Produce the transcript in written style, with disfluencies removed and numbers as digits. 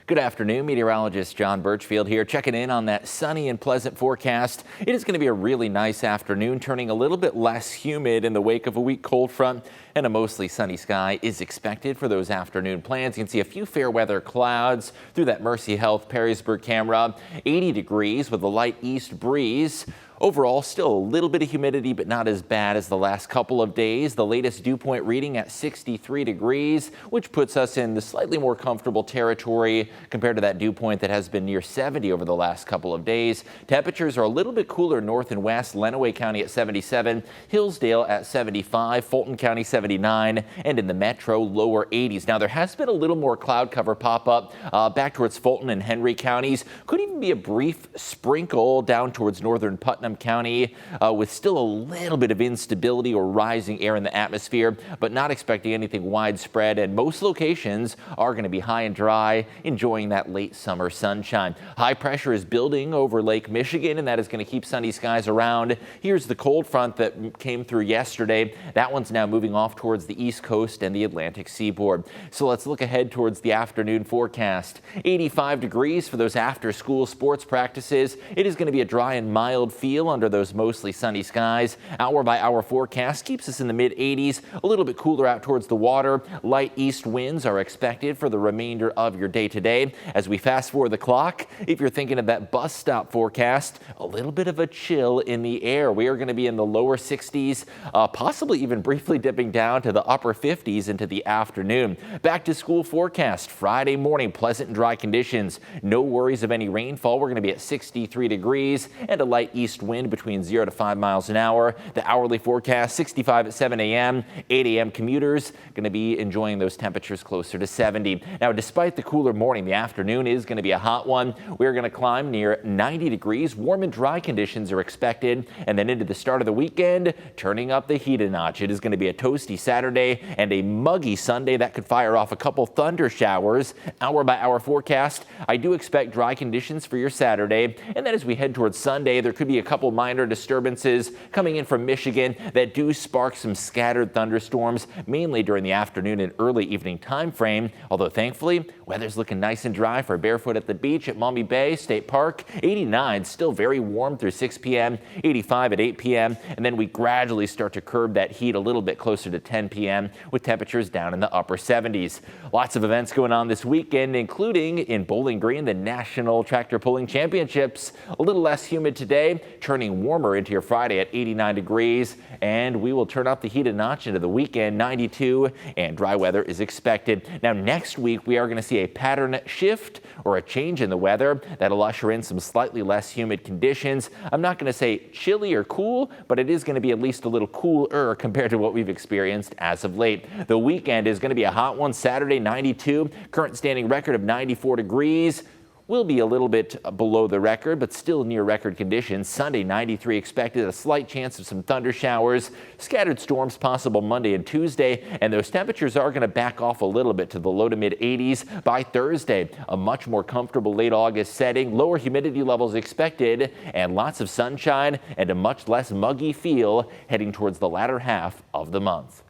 Good afternoon, meteorologist John Birchfield here, checking in on that sunny and pleasant forecast. It is going to be a really nice afternoon, turning a little bit less humid in the wake of a weak cold front, and a mostly sunny sky is expected for those afternoon plans. You can see a few fair weather clouds through that Mercy Health Perrysburg camera. 80 degrees with a light east breeze. Overall, still a little bit of humidity, but not as bad as the last couple of days. The latest dew point reading at 63 degrees, which puts us in the slightly more comfortable territory compared to that dew point that has been near 70 over the last couple of days. Temperatures are a little bit cooler north and west. Lenawee County at 77, Hillsdale at 75, Fulton County 79, and in the metro, lower 80s. Now, there has been a little more cloud cover pop up back towards Fulton and Henry counties. Could even be a brief sprinkle down towards northern Putnam County with still a little bit of instability or rising air in the atmosphere, but not expecting anything widespread. And most locations are going to be high and dry, enjoying that late summer sunshine. High pressure is building over Lake Michigan, and that is going to keep sunny skies around. Here's the cold front that came through yesterday. That one's now moving off towards the east coast and the Atlantic seaboard. So let's look ahead towards the afternoon forecast. 85 degrees for those after school sports practices. It is going to be a dry and mild feel under those mostly sunny skies. Hour by hour forecast keeps us in the mid 80s, a little bit cooler out towards the water. Light east winds are expected for the remainder of your day today. As we fast forward the clock, if you're thinking of that bus stop forecast, a little bit of a chill in the air. We are going to be in the lower 60s, possibly even briefly dipping down to the upper 50s into the afternoon. Back to school forecast. Friday morning, pleasant and dry conditions. No worries of any rainfall. We're going to be at 63 degrees and a light east wind between 0 to 5 miles an hour. The hourly forecast 65 at 7 a.m. 8 a.m. commuters going to be enjoying those temperatures closer to 70. Now, despite the cooler morning, the afternoon is going to be a hot one. We're going to climb near 90 degrees. Warm and dry conditions are expected, and then into the start of the weekend, turning up the heat a notch. It is going to be a toasty Saturday and a muggy Sunday that could fire off a couple thunder showers. Hour by hour forecast, I do expect dry conditions for your Saturday, and then as we head towards Sunday, there could be a couple minor disturbances coming in from Michigan that do spark some scattered thunderstorms, mainly during the afternoon and early evening time frame. Although thankfully, weather's looking nice and dry for barefoot at the beach at Maumee Bay State Park. 89, still very warm through 6 p.m., 85 at 8 p.m., and then we gradually start to curb that heat a little bit closer to 10 p.m. with temperatures down in the upper 70s. Lots of events going on this weekend, including in Bowling Green, the National Tractor Pulling Championships. A little less humid today, turning warmer into your Friday at 89 degrees, and we will turn up the heat a notch into the weekend, 92, and dry weather is expected. Now, next week, we are going to see a pattern shift or a change in the weather that'll usher in some slightly less humid conditions. I'm not going to say chilly or cool, but it is going to be at least a little cooler compared to what we've experienced as of late. The weekend is going to be a hot one. Saturday, 92, current standing record of 94 degrees. Will be a little bit below the record, but still near record conditions. Sunday, 93 expected, a slight chance of some thunder showers. Scattered storms possible Monday and Tuesday, and those temperatures are going to back off a little bit to the low to mid 80s by Thursday. A much more comfortable late August setting, lower humidity levels expected, and lots of sunshine and a much less muggy feel heading towards the latter half of the month.